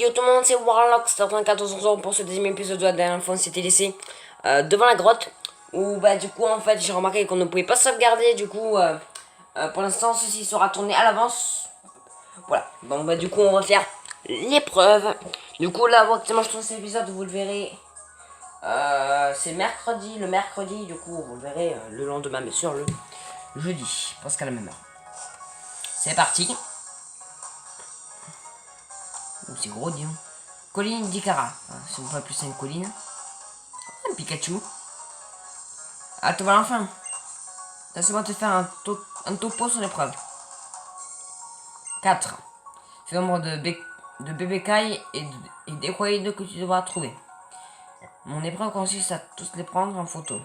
yo tout le monde, c'est Warlock, 94 ans pour ce deuxième épisode de la dernière fois on s'était laissé devant la grotte. Où bah du coup en fait j'ai remarqué qu'on ne pouvait pas sauvegarder, du coup pour l'instant ceci sera tourné à l'avance. Voilà, bon bah du coup on va faire l'épreuve. Du coup là actuellement je tourne cet épisode, vous le verrez. C'est mercredi, le mercredi, du coup vous le verrez le lendemain bien sûr le jeudi, presque à la même heure. C'est parti. Oh, c'est gros, dis donc. Colline d'Ikara. Ah, si on peut appeler ça une colline. Un Pikachu. Ah, te voilà enfin. Laisse-moi te faire un topo sur l'épreuve. 4. C'est le nombre de bébécailles et d'équoïdes que tu devras trouver. Mon épreuve consiste à tous les prendre en photo.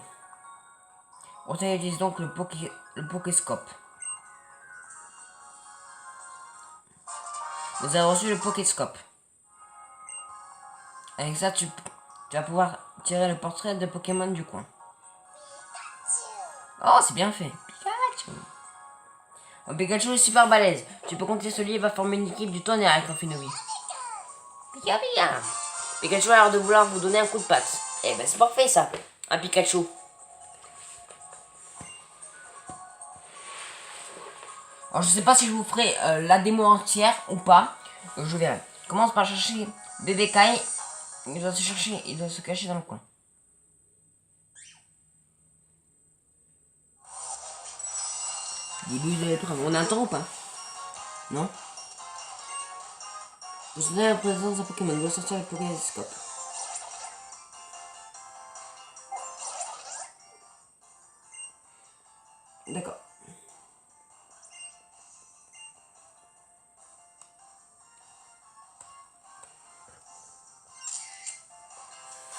On utilise donc le Pokéscope. Vous avez reçu le Pokéscope. Avec ça, tu vas pouvoir tirer le portrait de Pokémon du coin. Oh, c'est bien fait. Pikachu. Oh, Pikachu est super balèze. Tu peux compter sur lui, il va former une équipe du tonnerre avec un Finobi. Pika Pika. Pikachu a l'air de vouloir vous donner un coup de patte. Eh ben c'est parfait ça, un Pikachu. Alors je sais pas si je vous ferai la démo entière ou pas. Je verrai. Commence par chercher bébé Kai. Il doit se cacher dans le coin. Début de l'épreuve. On a un temps ou pas? Non. Vous savez la présence d'un Pokémon. Doit sortir le Pokéscope. D'accord.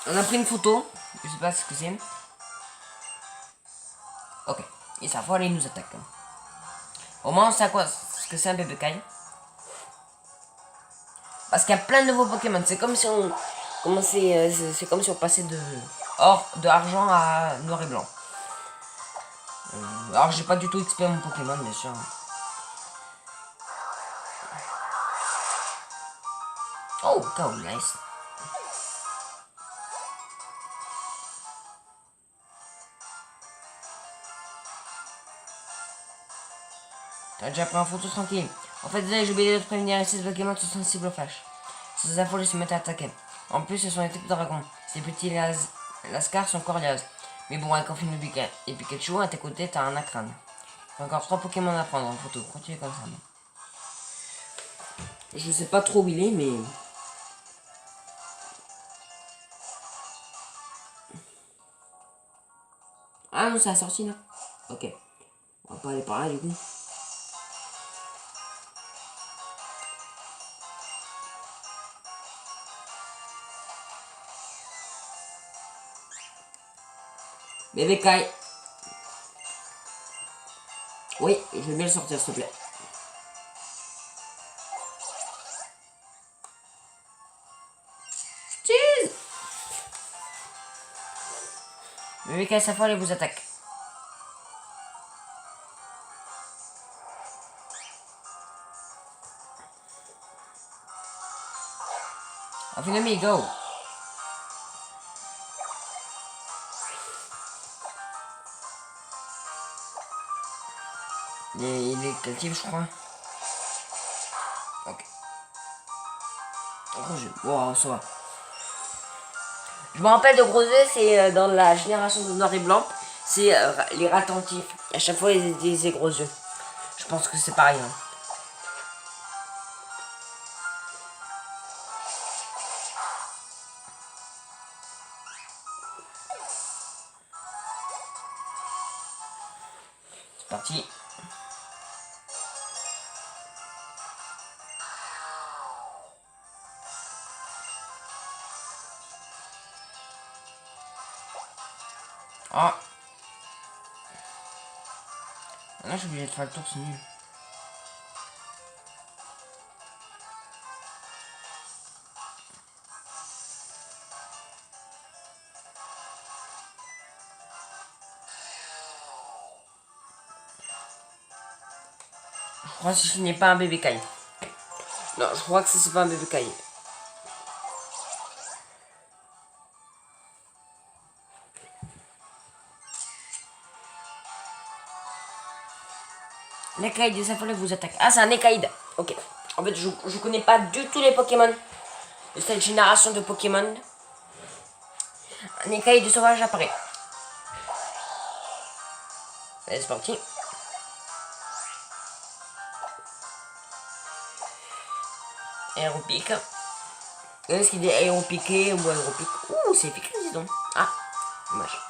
On a pris une photo. Je sais pas ce que c'est. Ok. Et ça fois, il nous attaque. Au moins, on sait à quoi ce que c'est un bébé Kai. Parce qu'il y a plein de nouveaux Pokémon. C'est comme si on commençait, c'est comme si on passait de argent à noir et blanc. Alors j'ai pas du tout XP mon Pokémon bien sûr. Oh, cow, nice. T'as déjà pris en photo tranquille. En fait, déjà j'ai oublié de te prévenir, ici ces Pokémon sont sensibles au flash. Ces infos se mettent à attaquer. En plus, ce sont des types dragons. Ces petits lascars sont coriaces. Mais bon, avec Enfine et Pikachu, à tes côtés, t'as un Acrane. T'as encore 3 Pokémon à prendre en photo. Continue comme ça. Je sais pas trop où il est, mais... Ah non, c'est la sortie là. Ok. On va pas aller par là du coup. Bébé Kai. Oui, je vais bien le sortir s'il te plaît. Cheese. Bébé Kai s'affole et vous attaque. Enfine, go. Il est quel type, je crois. Ok. Wow, ça va. Je me rappelle de gros œufs, c'est dans la génération de noir et blanc. C'est les rats attentifs. À chaque fois, ils disaient gros œufs. Je pense que c'est pareil. Hein. C'est parti. Ah. Là, je suis obligé de faire le tour, c'est nul. Je crois que ce n'est pas un bébé Kai. Non, je crois que c'est pas un bébé Kai. Nekaïd et sa folie vous attaquent. Ah, c'est un Nekaïd. Ok. En fait, je connais pas du tout les Pokémon de cette génération de Pokémon. Un Nekaïd sauvage apparaît. Allez, c'est parti. Aéropique. Est-ce qu'il dit aéropiqué ou aéropique? Ouh, c'est efficace, dis donc. Ah, dommage.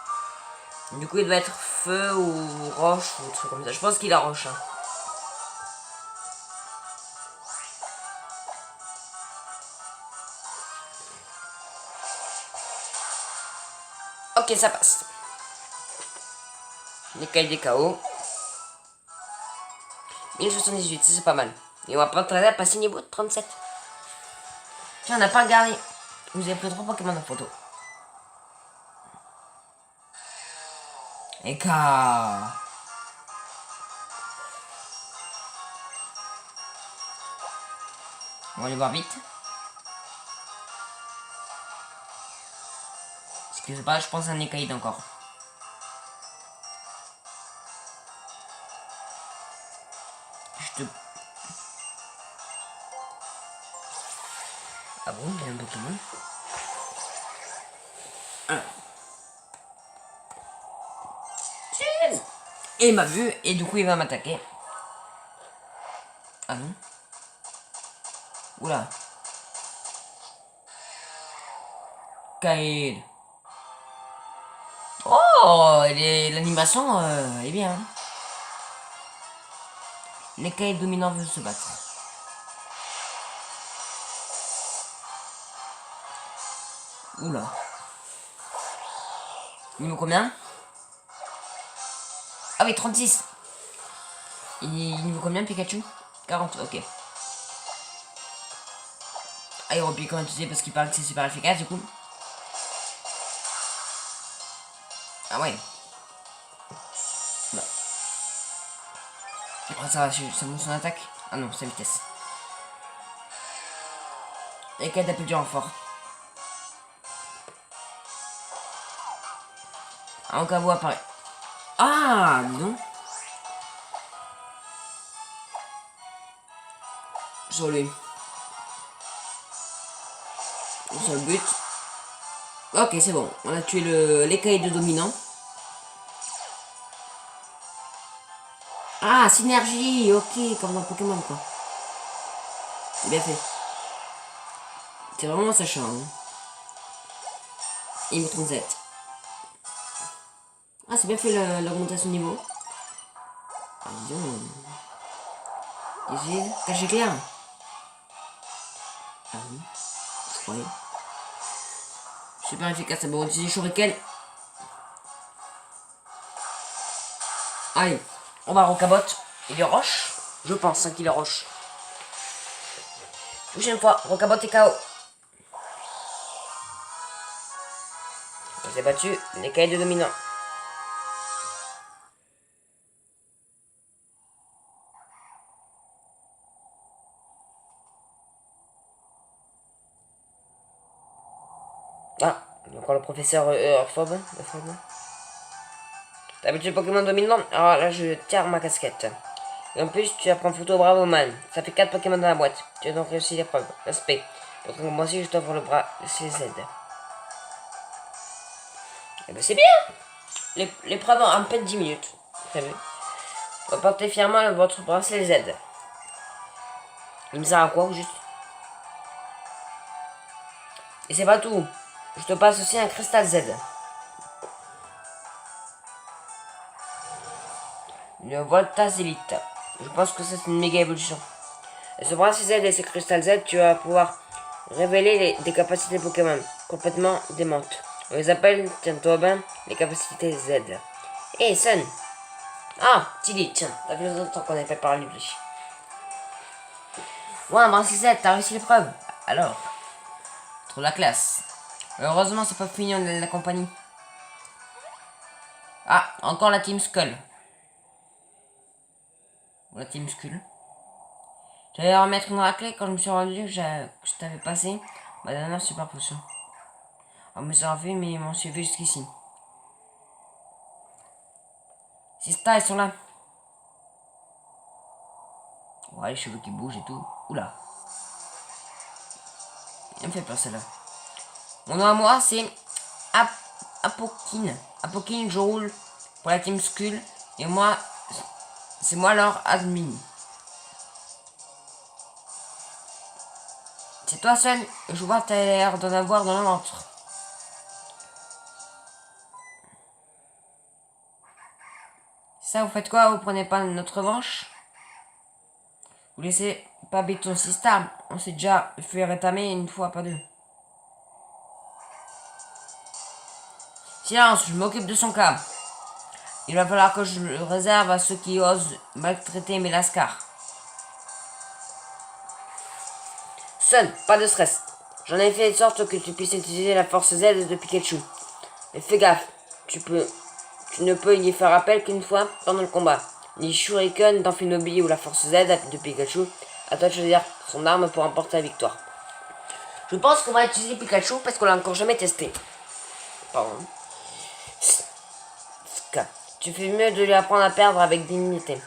Du coup, il doit être feu ou roche ou truc comme ça. Je pense qu'il a roche. Hein. Ok, ça passe. Les cailles des KO. 1078, c'est pas mal. Et on va pas tarder à passer niveau 37. Tiens, on n'a pas regardé. Vous avez pris 3 Pokémon en photo. Eka. On va aller voir vite. Excusez pas, je pense à un Ekaïd encore. Je te... Ah bon, il y a un Pokémon. Ah. Et il m'a vu, et du coup il va m'attaquer. Ah non. Oula. Kaïd. Oh, l'animation est bien. Les Kaïd dominants veulent se battre. Oula. Niveau combien? Ah oui, 36. Il niveau combien Pikachu? 40, ok. Aéropique, comment tu sais, parce qu'il parle que c'est super efficace du coup. Ah ouais. Bah. Oh, ça va, ça monte son attaque. Ah non, sa vitesse. Et qu'elle tape du renfort. Ah, en cas où apparaît. Ah, dis donc. Sur lui. Sur le but. Ok, c'est bon. On a tué l'écaille de dominant. Ah, synergie. Ok, comme dans Pokémon, quoi. Bien fait. C'est vraiment sachant. Hein. Il me 37. Ah, c'est bien fait l'augmentation de niveau. Ah, dis donc. Caché clair. Ah oui. Je croyais. Super efficace, c'est bon. Utiliser Shuriken. Allez, on va rocabote. Il est roche. Je pense hein, qu'il est roche. Prochaine fois, rocabote et KO. On s'est battu, les cahiers de dominant. Ah, encore le professeur Orphobe. T'as habitué le Pokémon dominant? Alors là, je tire ma casquette. Et en plus, tu apprends photo bravo man. Ça fait 4 Pokémon dans la boîte. Tu as donc réussi l'épreuve. Respect. Pour te récompenser, je t'offre le bras CZ. Eh ben c'est bien. L'épreuve en à peine 10 minutes. T'as vu? Portez fièrement votre bracelet Z. Il me sert à quoi, juste? Et c'est pas tout. Je te passe aussi un cristal Z. Une Voltas Elite. Je pense que c'est une méga évolution. Et ce bracelet Z et ce cristal Z, tu vas pouvoir révéler des capacités Pokémon complètement démentes. On les appelle, tiens-toi bien, les capacités Z. Hey Sun. Ah, Tilly, tiens, ça fait longtemps qu'on n'avait pas parlé de lui. Ouais, bracelet Z, t'as réussi l'épreuve. Alors, trop la classe. Heureusement, c'est pas fini, on a la compagnie. Ah, encore la Team Skull. La Team Skull. J'allais remettre une raclée quand je me suis rendu que je t'avais passé ma dernière super potion. On me s'en fait, mais ils m'ont suivi jusqu'ici. Sista, ils sont là. Ouais, les cheveux qui bougent et tout. Oula. Elle me fait peur celle-là. Mon nom à moi, c'est Apokine. Apokine, je roule pour la team Skull. Et moi, c'est moi leur admin. C'est toi, Sun. Je vois que t'as l'air d'en avoir dans le ventre. Ça, vous faites quoi? Vous prenez pas notre revanche? Vous laissez pas béton Sista. On s'est déjà fait rétamer une fois, pas deux. Silence, je m'occupe de son cas. Il va falloir que je le réserve à ceux qui osent maltraiter mes lascars. Sun, pas de stress. J'en ai fait de sorte que tu puisses utiliser la force Z de Pikachu. Mais fais gaffe, tu ne peux y faire appel qu'une fois pendant le combat. Ni Shuriken d'Amphinobi ou la force Z de Pikachu. À toi de choisir son arme pour emporter la victoire. Je pense qu'on va utiliser Pikachu parce qu'on l'a encore jamais testé. Pardon. Tu fais mieux de lui apprendre à perdre avec dignité.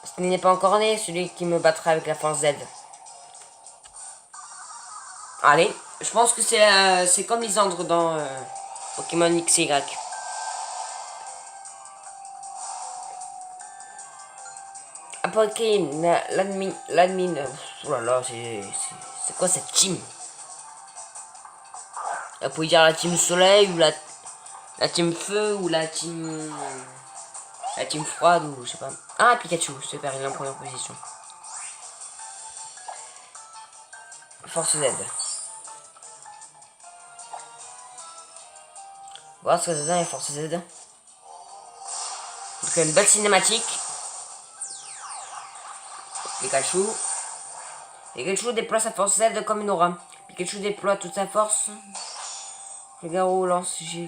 Parce qu'il n'est pas encore né, celui qui me battra avec la force Z. Allez, je pense que c'est comme Lysandre dans Pokémon XY. Après, l'admin, oh là là, c'est quoi cette team? Vous pouvez dire la team soleil ou la team feu ou la team froide ou je sais pas. Ah, Pikachu, super, il est en première position. Force Z. Voir ce que ça donne les Force Z. Donc une belle cinématique. Pikachu. Pikachu déploie sa force Z comme une aura. Pikachu déploie toute sa force. Le garrot lance G.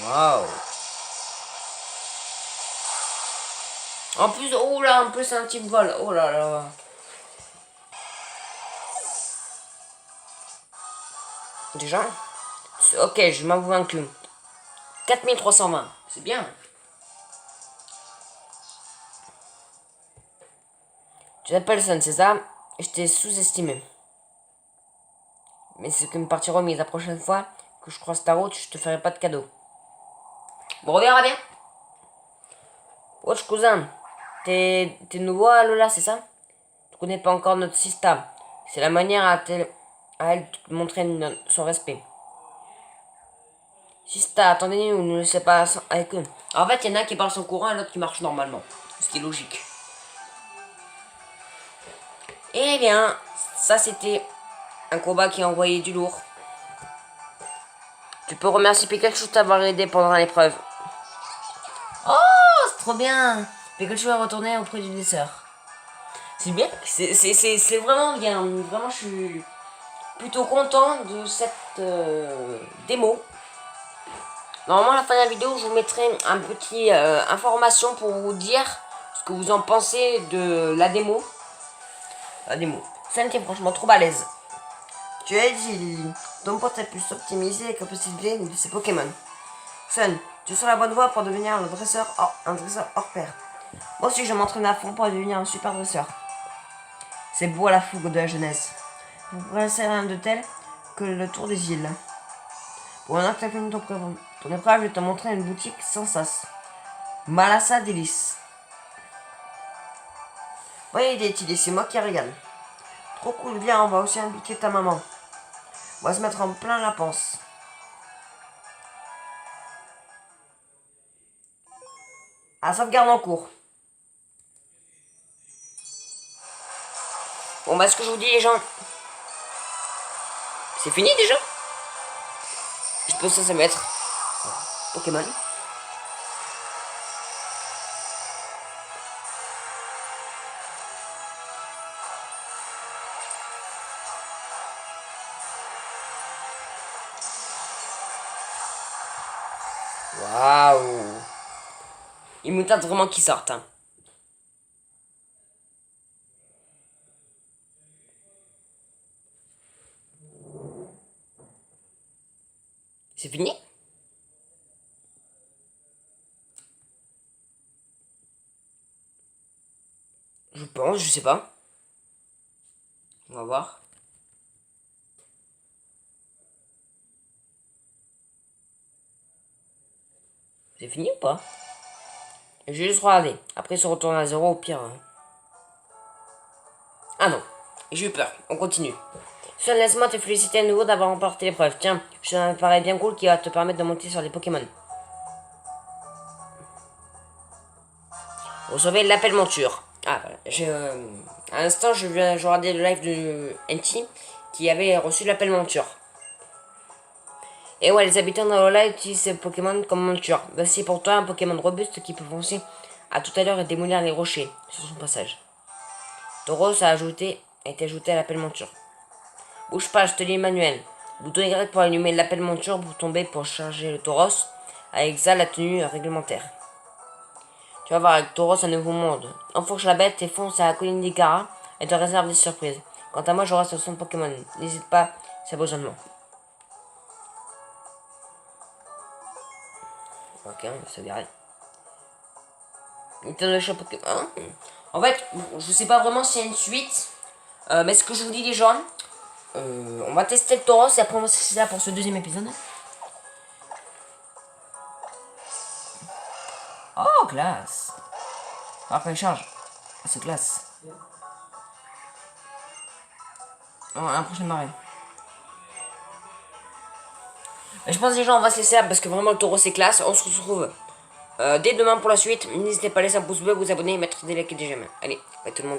Waouh. En plus, oh là, en plus c'est un petit vol. Oh là là. Déjà. Ok, je m'avoue vaincu. 4320. C'est bien. Tu t'appelles Sun, c'est ça? Je t'ai sous-estimé. Mais c'est que me partie remise la prochaine fois que je croise ta route, je te ferai pas de cadeau. Bon, on verra bien. Wesh cousin, t'es nouveau à Lola, c'est ça? Tu connais pas encore notre système. C'est la manière à elle de montrer son respect. Sista, attendez-nous, ne laissez pas avec eux. En fait, il y en a un qui parle son courant et l'autre qui marche normalement. Ce qui est logique. Eh bien, ça c'était un combat qui a envoyé du lourd. Tu peux remercier Pikachu de t'avoir aidé pendant l'épreuve. Oh, c'est trop bien. Pikachu est retourné auprès du dessert. C'est bien, c'est vraiment bien. Vraiment, je suis plutôt content de cette démo. Normalement, à la fin de la vidéo, je vous mettrai un petit information pour vous dire ce que vous en pensez de la démo. La démo. Celle qui est franchement trop balèze. Tu as dit, ton pote a pu optimiser les capacités de ses Pokémon. Sun, tu es sur la bonne voie pour devenir un dresseur hors pair. Moi aussi, je m'entraîne à fond pour devenir un super dresseur. C'est beau à la fougue de la jeunesse. Vous pourrez faire un de tel que le tour des îles. Pour un que tu as fini ton épreuve, je vais te montrer une boutique sans sas. Malassa Délice. Voyez idée, Tilly, c'est moi qui régale. Trop cool, viens, on va aussi inviter ta maman. On va se mettre en plein la panse. À sauvegarde en cours. Bon bah ce que je vous dis les gens. C'est fini déjà. Je pense que ça va être Pokémon. Waouh. Il me tarde vraiment qu'ils sortent. Hein. C'est fini? Je pense, je sais pas. On va voir. C'est fini ou pas? Je vais juste regarder. Après, se retourner à 0 au pire. Ah non. J'ai eu peur. On continue. Sean, laisse-moi te féliciter à nouveau d'avoir remporté l'épreuve. Tiens, je un appareil bien cool qui va te permettre de monter sur les Pokémon. Recevez l'appel monture. Ah voilà. À l'instant, je regardais le live de NT qui avait reçu l'appel monture. Et ouais, les habitants d'Alola utilisent ces Pokémon comme monture. Voici pour toi un Pokémon robuste qui peut foncer à tout à l'heure et démolir les rochers sur son passage. Tauros a été ajouté à l'appel monture. Bouge pas, je te lis manuel. Bouton Y pour allumer l'appel monture, bouton B pour charger le Tauros. Avec ça, la tenue réglementaire. Tu vas voir avec Tauros un nouveau monde. Enfourche la bête et fonce à la colline d'Ikara et te réserve des surprises. Quant à moi, je reste au centre Pokémon. N'hésite pas, si a besoin de moi. Ok, on va sauvegarder. Nintendo Shop Pokémon. Hein, en fait, je sais pas vraiment s'il y a une suite. Mais ce que je vous dis déjà, on va tester le Tauros et après on va se ça pour ce deuxième épisode. Oh, classe. Après, charge. Ah, c'est classe. Oh, un prochain marée. Mais je pense déjà on va se laisser là parce que vraiment le Tauros c'est classe. On se retrouve dès demain pour la suite. N'hésitez pas à laisser un pouce bleu, vous abonner, mettre des likes et des j'aime. Allez, bye tout le monde.